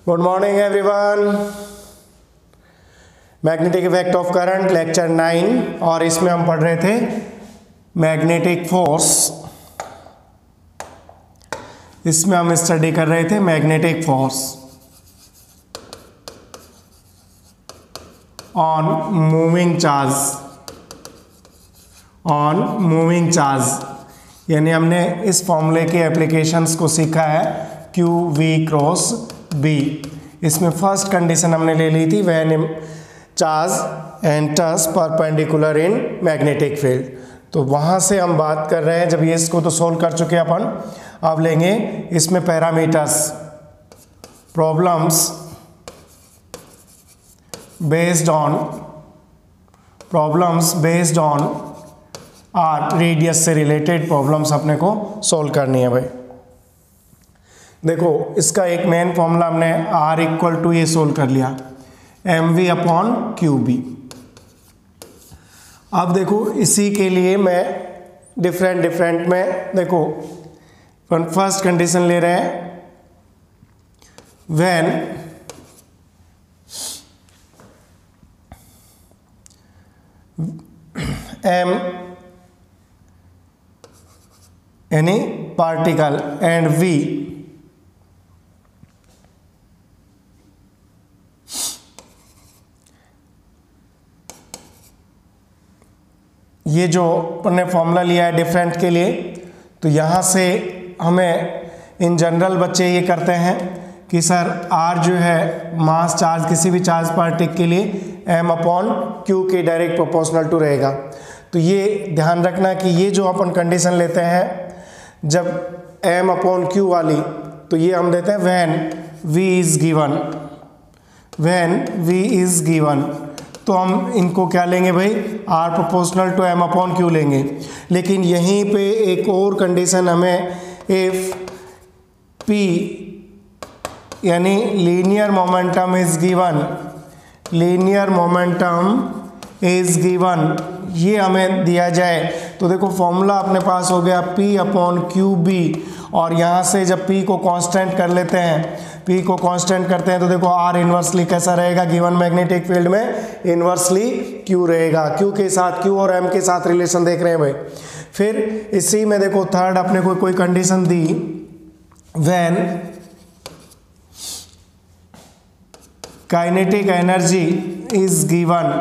Good morning everyone. Magnetic effect of current lecture 9 और इसमें हम पढ़ रहे थे मैग्नेटिक फोर्स। इसमें हम स्टडी कर रहे थे magnetic force on moving charge यानी हमने इस फॉर्मूले की एप्लीकेशंस को सीखा है क्यू वी क्रॉस बी। इसमें फर्स्ट कंडीशन हमने ले ली थी when charge enters perpendicular in magnetic field. तो वहाँ से हम बात कर रहे हैं, जब ये इसको तो सोल्व कर चुके अपन, अब लेंगे इसमें parameters. Problems based on R radius से रिलेटेड प्रॉब्लम्स अपने को सोल्व करनी है भाई। देखो इसका एक मेन फॉर्मूला हमने R इक्वल टू ये सोल्व कर लिया mv अपॉन क्यू बी। अब देखो इसी के लिए मैं डिफरेंट में देखो फर्स्ट कंडीशन ले रहे हैं when m any particle and v ये जो अपने फॉर्मूला लिया है डिफरेंट के लिए, तो यहाँ से हमें इन जनरल बच्चे ये करते हैं कि सर R जो है मास चार्ज किसी भी चार्ज पार्टिकल के लिए m अपॉन क्यू के डायरेक्ट प्रोपोर्शनल टू रहेगा। तो ये ध्यान रखना कि ये जो अपन कंडीशन लेते हैं जब m अपॉन क्यू वाली, तो ये हम देते हैं व्हेन v इज गिवन। तो हम इनको क्या लेंगे भाई, R proportional to m upon Q लेंगे। लेकिन यहीं पे एक और कंडीशन हमें इफ P यानी लीनियर मोमेंटम इज गिवन ये हमें दिया जाए, तो देखो फॉर्मूला अपने पास हो गया P अपॉन क्यू बी। और यहाँ से जब P को कांस्टेंट कर लेते हैं, तो देखो R इन्वर्सली कैसा रहेगा, गिवन मैग्नेटिक फील्ड में इन्वर्सली Q रहेगा। Q के साथ Q और M के साथ रिलेशन देख रहे हैं भाई। फिर इसी में देखो थर्ड अपने को कोई कंडीशन दी when kinetic energy is given.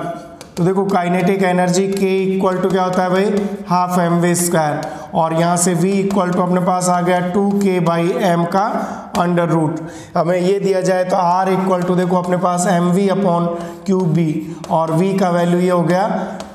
तो देखो kinetic energy K equal to क्या होता है भाई, हाफ mv²। और यहाँ से V इक्वल टू अपने पास आ गया 2k/m का अंडर रूट। हमें ये दिया जाए तो R इक्वल टू देखो अपने पास mv अपॉन क्यू बी, और V का वैल्यू ये हो गया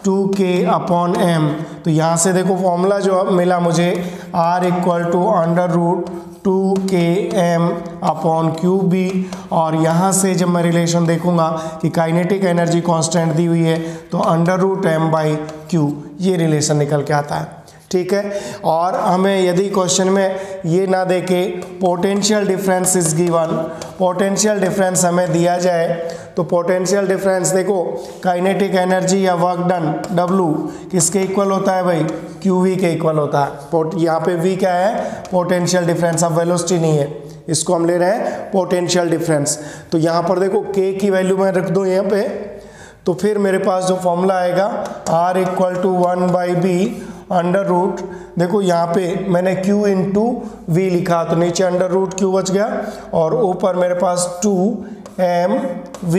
2k/m। तो यहाँ से देखो फॉर्मूला जो मिला मुझे R equal to under root 2km upon Q B. और यहाँ से जब मैं रिलेशन देखूंगा कि काइनेटिक एनर्जी कांस्टेंट दी हुई है, तो अंडर रूट m/q ये रिलेशन निकल के आता है। ठीक है। और हमें यदि क्वेश्चन में ये ना दे के potential difference is given, potential difference हमें दिया जाए, तो पोटेंशियल डिफरेंस देखो काइनेटिक एनर्जी या वर्क डन W किसके इक्वल होता है भाई, QV के इक्वल होता है। यहाँ पे V क्या है, पोटेंशियल डिफरेंस, अब वेलोसिटी नहीं है, इसको हम ले रहे हैं पोटेंशियल डिफरेंस। तो यहाँ पर देखो K की वैल्यू मैं रख दूँ यहाँ पे, तो फिर मेरे पास जो फॉर्मूला आएगा R equal to 1/b under root, देखो यहाँ पे मैंने Q इंटू वी लिखा, तो नीचे अंडर रूट Q बच गया, और ऊपर मेरे पास 2mv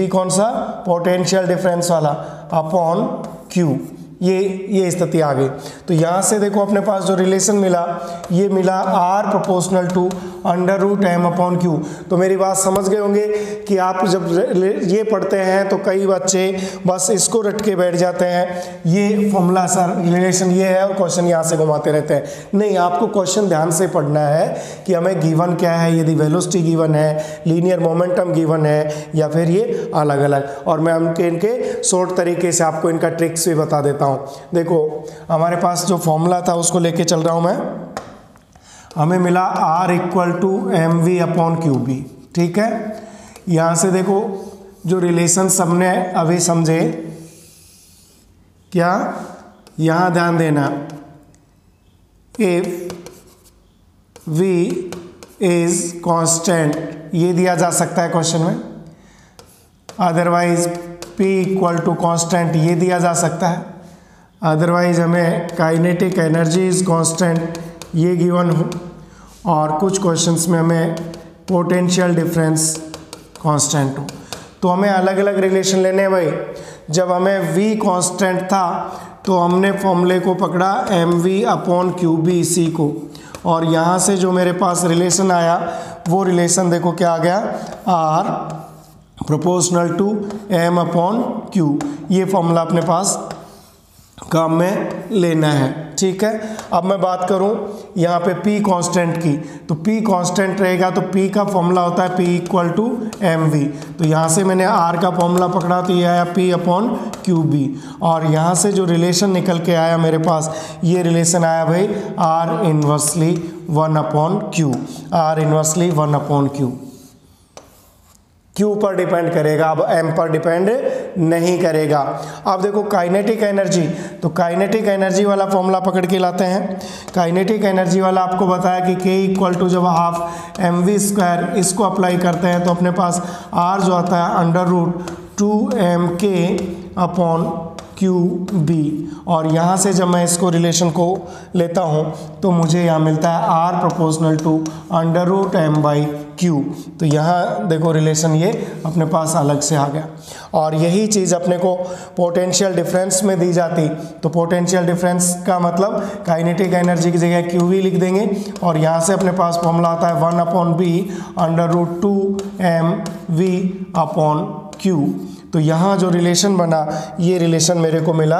कौन सा, पोटेंशियल डिफरेंस वाला, अपॉन Q। ये स्थिति आ गई। तो यहाँ से देखो अपने पास जो रिलेशन मिला, ये मिला R proportional to under root m upon Q. तो मेरी बात समझ गए होंगे कि आप जब ये पढ़ते हैं तो कई बच्चे बस इसको रट के बैठ जाते हैं, ये फॉर्मूला सर रिलेशन ये है, और क्वेश्चन यहाँ से घुमाते रहते हैं। नहीं, आपको क्वेश्चन ध्यान से पढ़ना है कि हमें गिवन क्या है, यदि वेलोसिटी गिवन है, लीनियर मोमेंटम गिवन है, या फिर ये अलग अलग। और मैं इनके शॉर्ट तरीके से आपको इनका ट्रिक्स भी बता देता हूँ। देखो हमारे पास जो फॉर्मूला था उसको लेके चल रहा हूं मैं। हमें मिला R equal to mv upon Q B. ठीक है। यहां से देखो जो रिलेशन सबने अभी समझे क्या, यहां ध्यान देना, if v is constant ये दिया जा सकता है क्वेश्चन में, otherwise P equal to constant ये दिया जा सकता है, अदरवाइज हमें काइनेटिक एनर्जी इज कॉन्स्टेंट ये गिवन हो, और कुछ क्वेश्चंस में हमें पोटेंशियल डिफरेंस कांस्टेंट हो। तो हमें अलग अलग रिलेशन लेने हैं भाई। जब हमें V कांस्टेंट था तो हमने फॉर्मूले को पकड़ा mv/qb/c को, और यहाँ से जो मेरे पास रिलेशन आया वो रिलेशन देखो क्या आ गया, R प्रोपोर्शनल टू m/q। ये फॉर्मूला अपने पास काम में लेना है, ठीक है। अब मैं बात करूं यहाँ पे P कांस्टेंट की, तो P कांस्टेंट रहेगा तो P का फॉर्मूला होता है P इक्वल टू mv। तो यहाँ से मैंने R का फॉर्मूला पकड़ा तो ये आया P/qb, और यहाँ से जो रिलेशन निकल के आया मेरे पास ये रिलेशन आया भाई R inversely 1/q, R inversely 1/q। Q पर डिपेंड करेगा, अब M पर डिपेंड नहीं करेगा। अब देखो काइनेटिक एनर्जी, तो काइनेटिक एनर्जी वाला फॉर्मूला पकड़ के लाते हैं। काइनेटिक एनर्जी वाला आपको बताया कि K इक्वल टू जब हाफ mv², इसको अप्लाई करते हैं तो अपने पास R जो आता है √2mk/qb, और यहाँ से जब मैं इसको रिलेशन को लेता हूँ तो मुझे यहाँ मिलता है R प्रोपोर्शनल टू √m/q। तो यहाँ देखो रिलेशन ये अपने पास अलग से आ गया, और यही चीज़ अपने को पोटेंशियल डिफरेंस में दी जाती। तो पोटेंशियल डिफरेंस का मतलब काइनेटिक एनर्जी की जगह qv लिख देंगे, और यहाँ से अपने पास फॉर्मूला आता है 1/b√2mv/q। तो यहाँ जो रिलेशन बना ये रिलेशन मेरे को मिला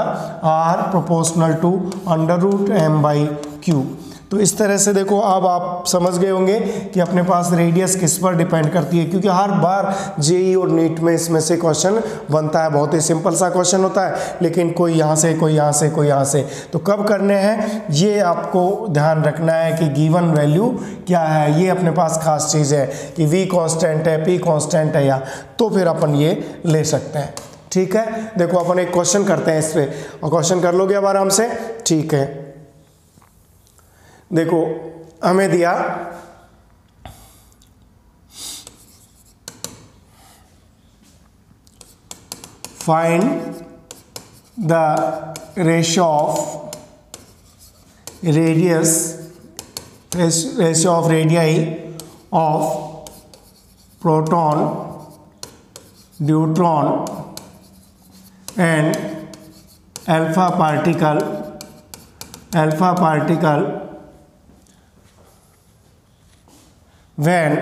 R प्रोपोर्शनल टू √m/q। तो इस तरह से देखो अब आप समझ गए होंगे कि अपने पास रेडियस किस पर डिपेंड करती है, क्योंकि हर बार जेई और नीट में इसमें से क्वेश्चन बनता है। बहुत ही सिंपल सा क्वेश्चन होता है, लेकिन कोई यहाँ से कोई यहाँ से कोई यहाँ से, तो कब करने हैं ये आपको ध्यान रखना है कि गिवन वैल्यू क्या है। ये अपने पास खास चीज़ है कि V कांस्टेंट है, P कांस्टेंट है, या तो फिर अपन ये ले सकते हैं, ठीक है। देखो अपन एक क्वेश्चन करते हैं इस पर, और क्वेश्चन कर लोगे अब आराम से, ठीक है। देखो हमें दिया find the ratio of radii of proton, neutron and alpha particle when,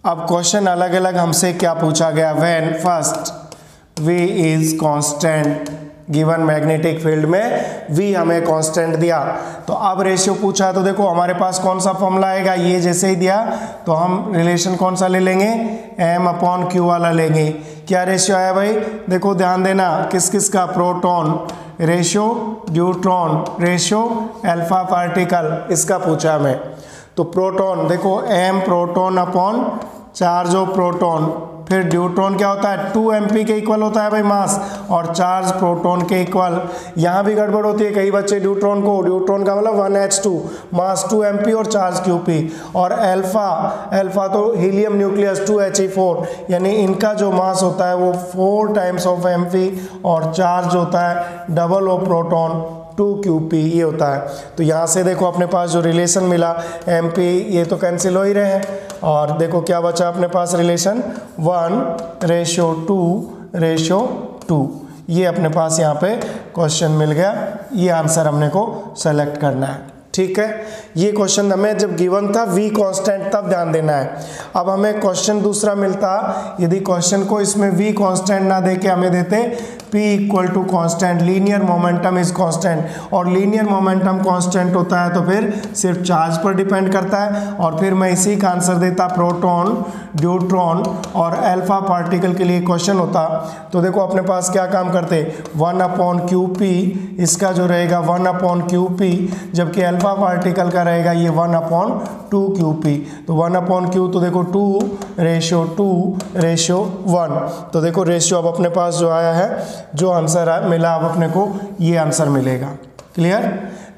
अब क्वेश्चन अलग अलग हमसे क्या पूछा गया। when first V is constant, given magnetic field में V हमें कांस्टेंट दिया, तो अब रेशियो पूछा, तो देखो हमारे पास कौन सा फॉर्मूला आएगा, ये जैसे ही दिया तो हम रिलेशन कौन सा ले लेंगे, m/q वाला लेंगे। क्या रेशियो आया भाई, देखो ध्यान देना, किस किस का, proton ratio, neutron ratio, alpha particle, इसका पूछा हमें। तो प्रोटॉन देखो m proton upon charge of proton, फिर न्यूट्रॉन क्या होता है 2mp के इक्वल होता है भाई मास, और चार्ज प्रोटॉन के इक्वल। यहाँ भी गड़बड़ होती है कई बच्चे न्यूट्रॉन का मतलब 1h2, मास 2mp और चार्ज qp, और अल्फा तो हीलियम न्यूक्लियस 2he4, यानी इनका जो मास होता है वो 4 टाइम्स ऑफ mp, और चार्ज होता है डबल ऑफ प्रोटॉन 2qp ये होता है। तो यहाँ से देखो अपने पास जो रिलेशन मिला mp, ये तो कैंसिल हो ही रहे हैं, और देखो क्या बचा अपने पास रिलेशन 1:2:2, ये अपने पास यहाँ पे क्वेश्चन मिल गया। ये आंसर हमने को सेलेक्ट करना है, ठीक है। ये क्वेश्चन हमें जब गिवन था V कांस्टेंट तब ध्यान देना है। अब हमें क्वेश्चन दूसरा मिलता, यदि क्वेश्चन को इसमें V कांस्टेंट ना देके हमें देते P equal to constant, linear momentum is constant, और लीनियर मोमेंटम कांस्टेंट होता है तो फिर सिर्फ चार्ज पर डिपेंड करता है, और फिर मैं इसी का आंसर देता प्रोटॉन, न्यूट्रॉन और अल्फा पार्टिकल के लिए क्वेश्चन होता। तो देखो अपने पास क्या काम करते, 1/qp, इसका जो रहेगा 1/qp, जबकि अल्फा पार्टिकल का रहेगा ये 1/2qp। तो 1/q तो देखो 2:2:1, तो देखो रेशियो अब अपने पास जो आया है, जो आंसर मिला अब अपने को ये आंसर मिलेगा। क्लियर।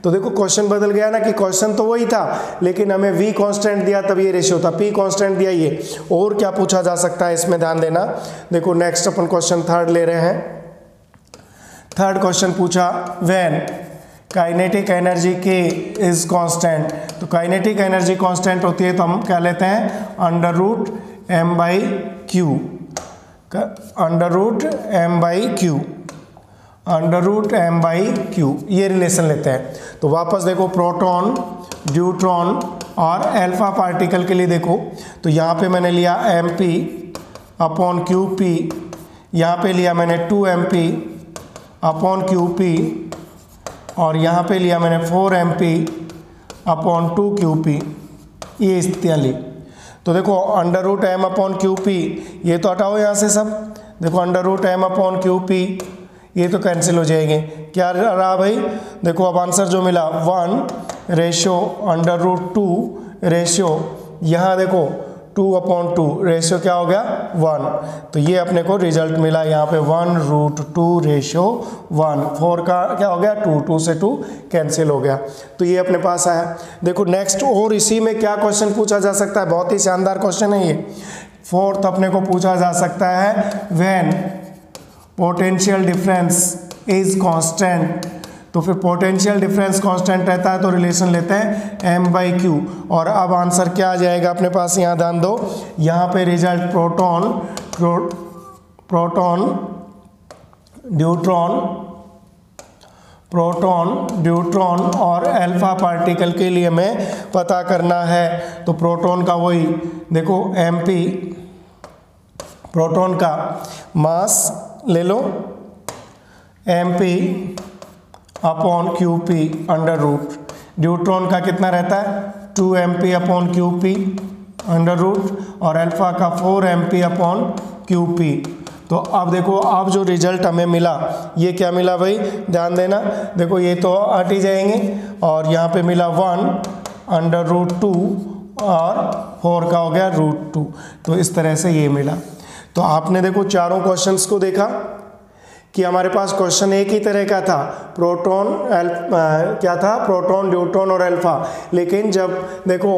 तो देखो क्वेश्चन बदल गया ना, कि क्वेश्चन तो वही था लेकिन हमें v कांस्टेंट दिया तब ये रेशियो था, p कांस्टेंट दिया ये। और क्या पूछा जा सकता है इसमें ध्यान देना। देखो नेक्स्ट अपन क्वेश्चन थर्ड ले रहे हैं। थर्ड क्वेश्चन पूछा when kinetic energy k is constant. तो काइनेटिक एनर्जी कांस्टेंट होती है तो हम क्या लेते हैं under root m by Q, under root m by Q, under root m by Q, ये रिलेशन लेते हैं। तो वापस देखो प्रोटॉन, न्यूट्रॉन और अल्फा पार्टिकल के लिए देखो, तो यहाँ पे मैंने लिया mp अपॉन QP, यहाँ पे लिया मैंने 2mp अपॉन QP और यहाँ पे लिया मैंने 4mp अपॉन 2QP, ये स्थितियाँ ली। तो देखो under root m upon QP, ये तो हटाओ यहाँ से सब, देखो under root m upon QP ये तो कैंसिल हो जाएंगे। क्या रहा भाई, देखो अब आंसर जो मिला 1 रेशियो अंडर रूट 2 रेशियो, यहाँ देखो 2 अपॉन 2 रेशियो क्या हो गया 1। तो ये अपने को रिजल्ट मिला यहाँ पे 1 रूट 2 रेशियो 1। 4 का क्या हो गया 2, 2 से 2 कैंसिल हो गया। तो ये अपने पास आया। देखो नेक्स्ट और इसी में क्या क्वेश्चन पूछा जा सकता है, बहुत ही शानदार क्वेश्चन है ये। फोर्थ अपने को पूछा जा सकता है when potential difference is constant. तो फिर पोटेंशियल डिफरेंस कांस्टेंट रहता है तो रिलेशन लेते हैं m बाई क्यू। और अब आंसर क्या आ जाएगा अपने पास, यहाँ ध्यान दो, यहाँ पे रिजल्ट प्रोटॉन, न्यूट्रॉन और अल्फा पार्टिकल के लिए हमें पता करना है। तो प्रोटॉन का वही देखो mp, प्रोटॉन का मास ले लो mp upon QP under root, neutron का कितना रहता है 2mp upon QP under root और अल्फा का 4mp अपॉन QP। तो अब देखो अब जो रिजल्ट हमें मिला ये क्या मिला भाई, ध्यान देना, देखो ये तो हट ही जाएंगे और यहाँ पे मिला 1 अंडर रूट 2 और 4 का हो गया रूट 2। तो इस तरह से ये मिला। तो आपने देखो चारों क्वेश्चंस को देखा कि हमारे पास क्वेश्चन एक ही तरह का था, प्रोटॉन क्या था प्रोटॉन, न्यूट्रॉन और अल्फा। लेकिन जब देखो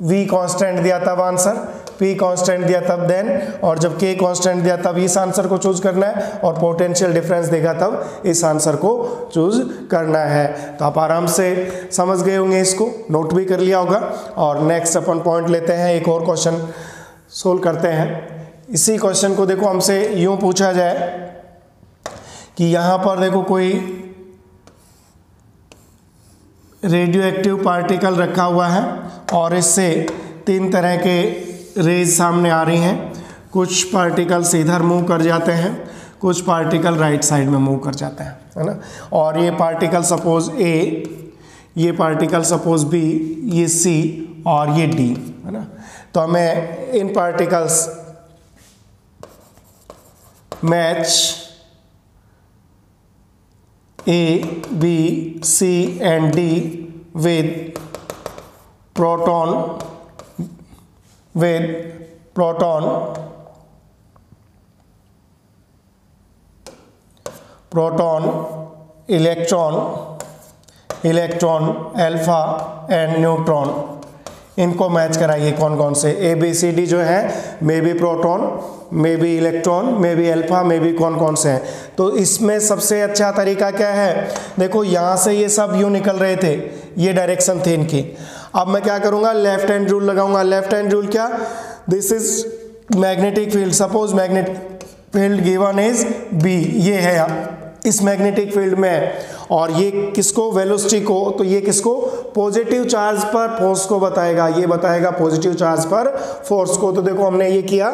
v कांस्टेंट दिया तब आंसर, p कांस्टेंट दिया तब देन, और जब k कांस्टेंट दिया तब इस आंसर को चूज करना है, और पोटेंशियल डिफरेंस देगा तब इस आंसर को चूज करना है। तो आप आराम से समझ गए होंगे, इसको नोट भी कर लिया होगा। और नेक्स्ट अपन पॉइंट लेते हैं, एक और क्वेश्चन सोल्व करते हैं। इसी क्वेश्चन को देखो हमसे यूं पूछा जाए कि यहाँ पर देखो कोई रेडियो एक्टिव पार्टिकल रखा हुआ है और इससे 3 तरह के रेज सामने आ रही हैं। कुछ पार्टिकल्स इधर मूव कर जाते हैं, कुछ पार्टिकल राइट साइड में मूव कर जाते हैं, है ना। और ये पार्टिकल सपोज A, ये पार्टिकल सपोज B, ये C और ये D, है ना। तो हमें इन particles match A, B, C and D with proton, electron, alpha and neutron, इनको मैच कराइए। कौन कौन से ABCD जो है, may be proton, may be electron, may be alpha, may be कौन कौन से हैं। तो इसमें सबसे अच्छा तरीका क्या है, देखो यहाँ से ये सब यूँ निकल रहे थे, ये डायरेक्शन थी इनकी। अब मैं क्या करूँगा, लेफ्ट हैंड रूल लगाऊंगा। लेफ्ट हैंड रूल क्या, this is magnetic field, suppose magnetic field given is B, ये है इस मैग्नेटिक फील्ड में, और ये किसको, वेलोसिटी को, तो ये किसको, पॉजिटिव चार्ज पर फोर्स को बताएगा, ये बताएगा पॉजिटिव चार्ज पर फोर्स को। तो देखो हमने ये किया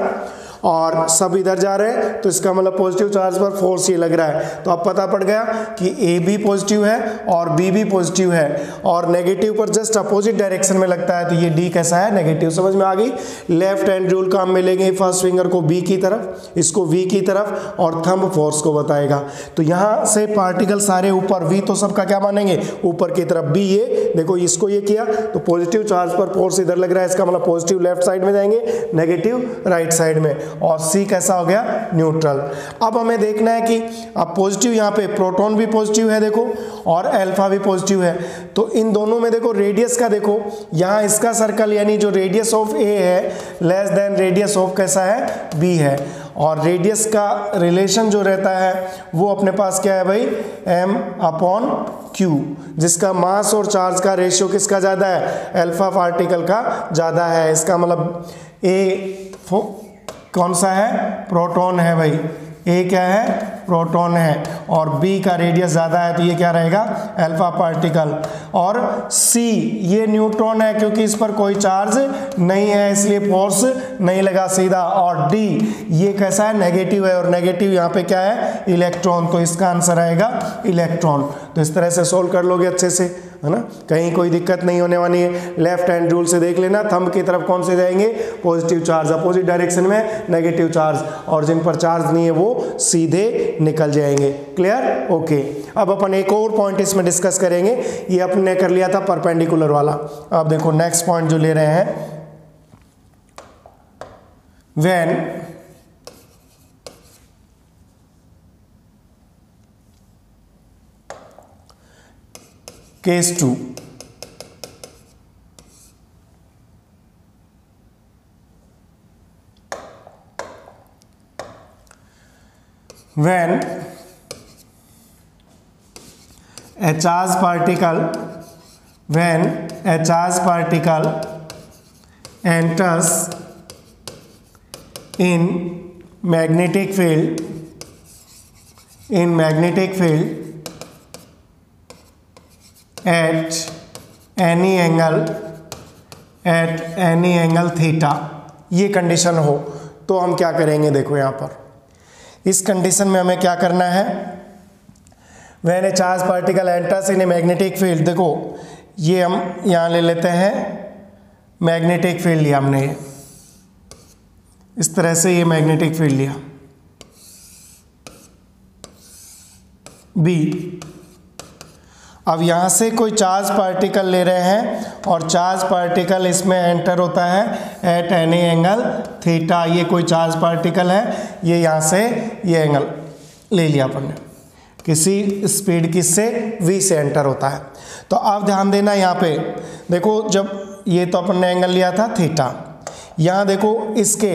और सब इधर जा रहे हैं, तो इसका मतलब पॉजिटिव चार्ज पर फोर्स ये लग रहा है। तो अब पता पड़ गया कि A भी पॉजिटिव है और B भी पॉजिटिव है, और नेगेटिव पर जस्ट अपोजिट डायरेक्शन में लगता है, तो ये D कैसा है, नेगेटिव। समझ में आ गई। लेफ्ट हैंड रूल काम में लेंगे, फर्स्ट फिंगर को B की तरफ, इसको V की तरफ, और थंब फोर्स को बताएगा। तो यहाँ से पार्टिकल सारे ऊपर, V तो सबका क्या मानेंगे, ऊपर की तरफ, B ये देखो इसको ये किया, तो पॉजिटिव चार्ज पर फोर्स इधर लग रहा है, इसका मतलब पॉजिटिव लेफ्ट साइड में जाएंगे, नेगेटिव राइट साइड में। और C कैसा हो गया, न्यूट्रल। अब हमें देखना है कि अब पॉजिटिव यहाँ पे प्रोटॉन भी पॉजिटिव है देखो, और अल्फा भी पॉजिटिव है, तो इन दोनों में देखो रेडियस का देखो, यहाँ इसका सर्कल यानी जो रेडियस ऑफ ए है लेस देन रेडियस ऑफ कैसा है, बी है, और रेडियस का रिलेशन जो रहता है वो अपने पास क्या है भाई, m/q, जिसका मास और चार्ज का रेशियो किसका ज़्यादा है, अल्फा पार्टिकल का ज़्यादा है। इसका मतलब ए कौन सा है, प्रोटॉन है भाई, ए क्या है, प्रोटॉन है, और बी का रेडियस ज़्यादा है तो ये क्या रहेगा, अल्फा पार्टिकल, और सी ये न्यूट्रॉन है क्योंकि इस पर कोई चार्ज नहीं है इसलिए फोर्स नहीं लगा सीधा, और डी ये कैसा है, नेगेटिव है, और नेगेटिव यहाँ पे क्या है, इलेक्ट्रॉन, तो इसका आंसर आएगा इलेक्ट्रॉन। तो इस तरह से सोल्व कर लोगे अच्छे से, है ना, कहीं कोई दिक्कत नहीं होने वाली है। लेफ्ट हैंड रूल से देख लेना, थंब की तरफ कौन से जाएंगे, पॉजिटिव चार्ज, अपोजिट डायरेक्शन में नेगेटिव चार्ज, और जिन पर चार्ज नहीं है वो सीधे निकल जाएंगे। Clear, okay. अब अपन एक और पॉइंट इसमें डिस्कस करेंगे, ये अपने कर लिया था परपेंडिकुलर वाला। अब देखो नेक्स्ट पॉइंट जो ले रहे हैं, when Case 2, when a charged particle enters in magnetic field at any angle theta, ये कंडीशन हो तो हम क्या करेंगे, देखो यहाँ पर इस कंडीशन में हमें क्या करना है, when A charge particle enters in a magnetic field, देखो ये हम यहाँ ले लेते हैं, मैग्नेटिक फील्ड लिया हमने, इस तरह से ये मैग्नेटिक फील्ड लिया बी। अब यहाँ से कोई चार्ज पार्टिकल ले रहे हैं और चार्ज पार्टिकल इसमें एंटर होता है एट एनी एंगल थीटा, ये कोई चार्ज पार्टिकल है, ये यहाँ से ये एंगल ले लिया अपन ने, किसी स्पीड किससे, v से एंटर होता है। तो अब ध्यान देना यहाँ पे देखो, जब ये तो अपन ने एंगल लिया था थीटा, यहाँ देखो इसके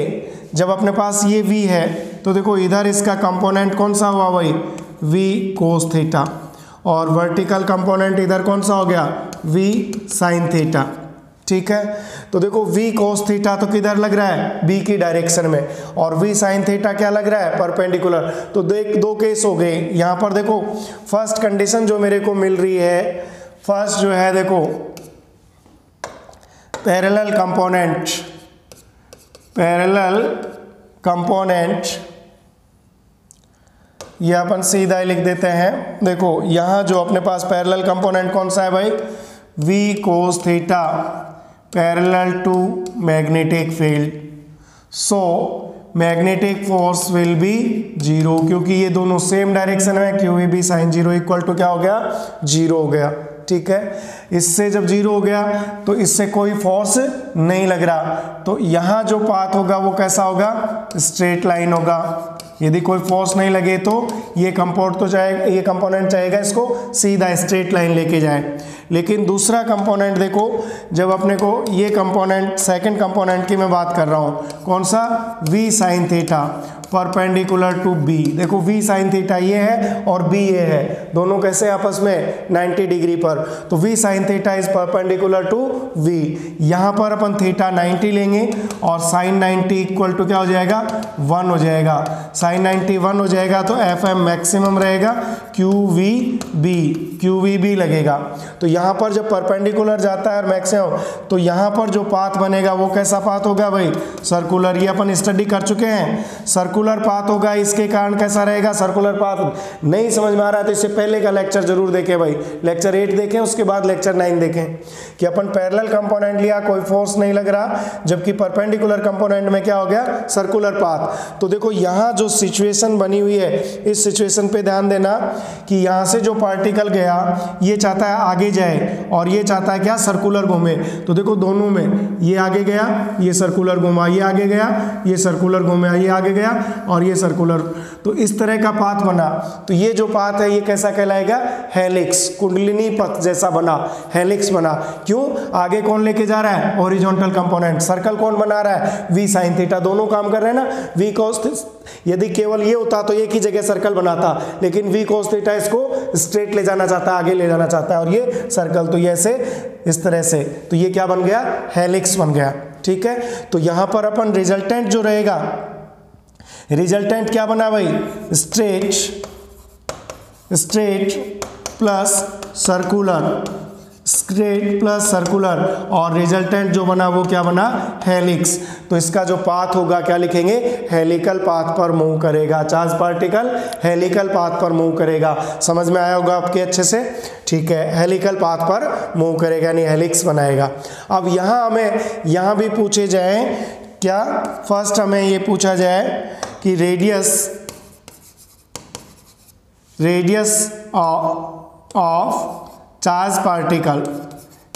जब अपने पास ये v है तो देखो इधर इसका कंपोनेंट कौन सा हुआ भाई, v cos थीटा, और वर्टिकल कंपोनेंट इधर कौन सा हो गया, v sin थीटा। ठीक है, तो देखो v cos थीटा तो किधर लग रहा है, b की डायरेक्शन में, और v sin थीटा क्या लग रहा है, परपेंडिकुलर। तो देख दो केस हो गए यहाँ पर। देखो फर्स्ट कंडीशन जो मेरे को मिल रही है, फर्स्ट जो है देखो पैरेलल कंपोनेंट, ये अपन सीधा ही लिख देते हैं। देखो यहाँ जो अपने पास पैरेलल कंपोनेंट कौन सा है भाई, v cos theta parallel to magnetic field, so magnetic force will be zero, क्योंकि ये दोनों सेम डायरेक्शन में, QEB sin zero equal to क्या हो गया, जीरो हो गया। ठीक है, इससे जब जीरो हो गया तो इससे कोई फोर्स नहीं लग रहा, तो यहाँ जो पाथ होगा वो कैसा होगा, स्ट्रेट लाइन होगा। यदि कोई फोर्स नहीं लगे तो ये कंपोनेंट चाहेगा इसको सीधा स्ट्रेट लाइन लेके जाए। लेकिन दूसरा कंपोनेंट देखो, जब अपने को ये कंपोनेंट, सेकंड कंपोनेंट की मैं बात कर रहा हूँ, कौन सा, v sin theta perpendicular to b। देखो v sin थीटा ये है और b ये है, दोनों कैसे आपस में 90 डिग्री पर, तो v sin theta is perpendicular to v। यहाँ पर अपन थीटा 90 लेंगे और sin 90 इक्वल टू क्या हो जाएगा, 1 हो जाएगा। sin 90 1 हो जाएगा तो FM मैक्सिमम रहेगा, QVB लगेगा। तो यहाँ पर जब परपेंडिकुलर जाता है मैक्सिमम, तो यहाँ पर जो पाथ बनेगा वो कैसा पाथ होगा भाई, सर्कुलर। ये अपन स्टडी कर चुके हैं, सर्कुलर पाथ होगा। इसके कारण कैसा रहेगा, सर्कुलर पाथ। नहीं समझ में आ रहा है तो इससे पहले का लेक्चर जरूर देखें भाई, लेक्चर 8 देखें, उसके बाद लेक्चर 9 देखें, कि अपन पैरेलल कंपोनेंट लिया, कोई फोर्स नहीं लग रहा, जबकि परपेंडिकुलर कंपोनेंट में क्या हो गया, सर्कुलर पाथ। तो देखो यहाँ जो सिचुएशन बनी हुई है, इस सिचुएशन पे ध्यान देना कि यहाँ से जो पार्टिकल गया गया, ये चाहता है आगे जाए और ये चाहता है क्या, सर्कुलर घूमे। तो देखो दोनों में ये आगे गया, ये सर्कुलर घूमा, ये आगे गया, ये सर्कुलर घूमा, ये आगे गया और ये सर्कुलर, तो इस तरह का पाथ बना। तो ये जो पाथ है ये कैसा कहलाएगा, हेलिक्स, कुंडलिनी पथ जैसा बना, हेलिक्स बना। क्यों, आगे कौन लेके जा रहा है, हॉरिजॉन्टल कंपोनेंट। सर्कल कौन बना रहा है, v sin थीटा, दोनों काम कर रहे हैं ना, v cos। यदि केवल ये होता तो एक ही जगह सर्कल बनाता, लेकिन v cos थीटा इसको स्ट्रेट ले जाना चाहता है, आगे ले जाना चाहता है, और ये सर्कल, तो ये ऐसे इस तरह से, तो ये क्या बन गया, हेलिक्स बन गया। ठीक है, तो यहां पर अपन रिजल्टेंट जो रहेगा, रिजल्टेंट क्या बना भाई, straight plus circular, straight plus circular, और रिजल्टेंट जो बना वो क्या बना, हेलिक्स। तो इसका जो पाथ होगा क्या लिखेंगे, हेलिकल पाथ पर मूव करेगा, चार्ज पार्टिकल हेलिकल पाथ पर मूव करेगा। समझ में आया होगा आपके अच्छे से, ठीक है, हेलिकल पाथ पर मूव करेगा यानी हेलिक्स बनाएगा। अब यहाँ हमें यहाँ भी पूछे जाए क्या, फर्स्ट हमें ये पूछा जाए कि radius of charge particle,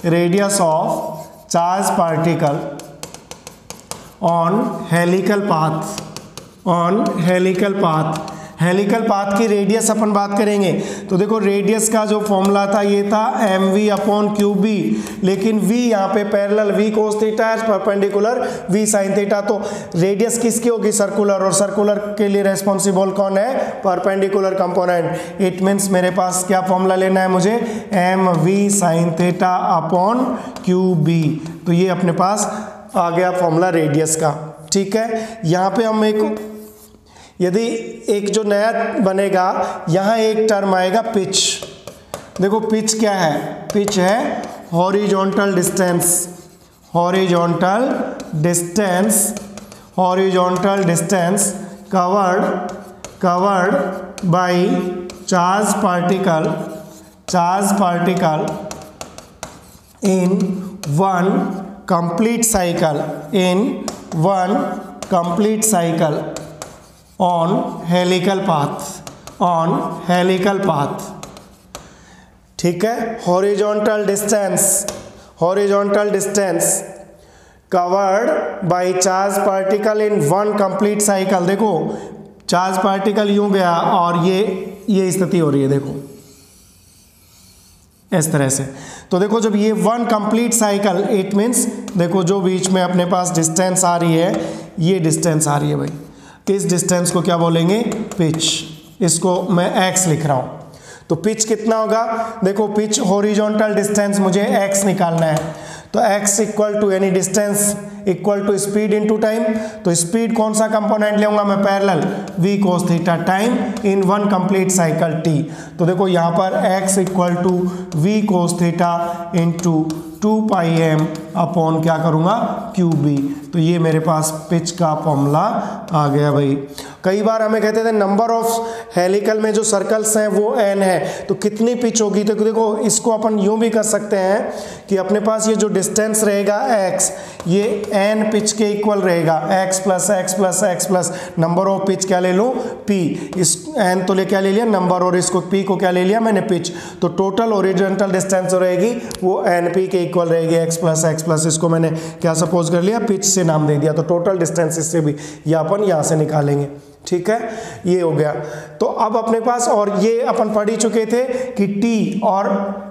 radius of charge particle on helical path, on helical path. Helical path की रेडियस अपन बात करेंगे। तो देखो रेडियस का जो फॉर्मूला था ये था mv/qb, लेकिन v यहाँ पे पैरेलल v cos थीटा है, परपेंडिकुलर v sin थीटा। तो रेडियस किसकी होगी, सर्कुलर, और सर्कुलर के लिए रेस्पॉन्सिबल कौन है, परपेंडिकुलर कंपोनेंट। इट मीन्स मेरे पास क्या फॉर्मूला लेना है मुझे, mv sin theta upon qb। तो ये अपने पास आ गया फॉर्मूला रेडियस का। ठीक है, यहाँ पे हम यदि एक जो नया बनेगा, यहाँ एक टर्म आएगा पिच। देखो पिच क्या है, पिच है horizontal distance, horizontal distance, horizontal distance covered by charge particle in one complete cycle on helical path। ठीक है, horizontal distance covered by charge particle in one complete cycle. देखो charge particle यूं गया और ये स्थिति हो रही है, देखो इस तरह से। तो देखो जब ये one complete cycle, it means देखो जो बीच में अपने पास डिस्टेंस आ रही है, ये डिस्टेंस आ रही है भाई, इस डिस्टेंस को क्या बोलेंगे, पिच। इसको मैं x लिख रहा हूं। तो पिच कितना होगा, देखो पिच हॉरिजॉन्टल डिस्टेंस मुझे x निकालना है, तो x इक्वल टू यानी distance equal to speed into time. तो स्पीड कौन सा कंपोनेंट लेऊंगा मैं, parallel v cos theta time in one complete cycle t। तो देखो यहाँ पर x equal to v cos theta into 2πm upon क्या करूँगा, QB। तो ये मेरे पास पिच का फॉर्मूला आ गया भाई। कई बार हमें कहते थे नंबर ऑफ हेलिकल में जो सर्कल्स हैं वो n है, तो कितनी पिच होगी। तो देखो इसको अपन यूं भी कर सकते हैं कि अपने पास ये जो डिस्टेंस रहेगा x, ये n पिच के इक्वल रहेगा, x plus x plus x plus number of pitch क्या ले लूँ, p। इस n तो ले क्या ले लिया नंबर, और इसको p को क्या ले लिया मैंने, पिच। तो टोटल ओरिजेंटल डिस्टेंस जो रहेगी वो np के इक्वल रहेगी, x प्लस इसको मैंने क्या सपोज कर लिया, पिच से नाम दे दिया। तो टोटल डिस्टेंस इससे भी ये अपन यहाँ से निकालेंगे। ठीक है, ये हो गया। तो अब अपने पास, और ये अपन पढ़ ही चुके थे कि t और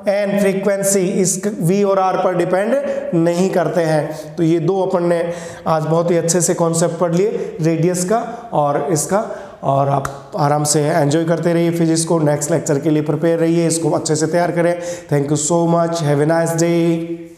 n फ्रीक्वेंसी इस v और r पर डिपेंड नहीं करते हैं। तो ये दो अपन ने आज बहुत ही अच्छे से कॉन्सेप्ट पढ़ लिए, रेडियस का और इसका। और आप आराम से एंजॉय करते रहिए फिजिक्स को, नेक्स्ट लेक्चर के लिए प्रिपेयर रहिए, इसको अच्छे से तैयार करें। Thank you so much, have a nice day.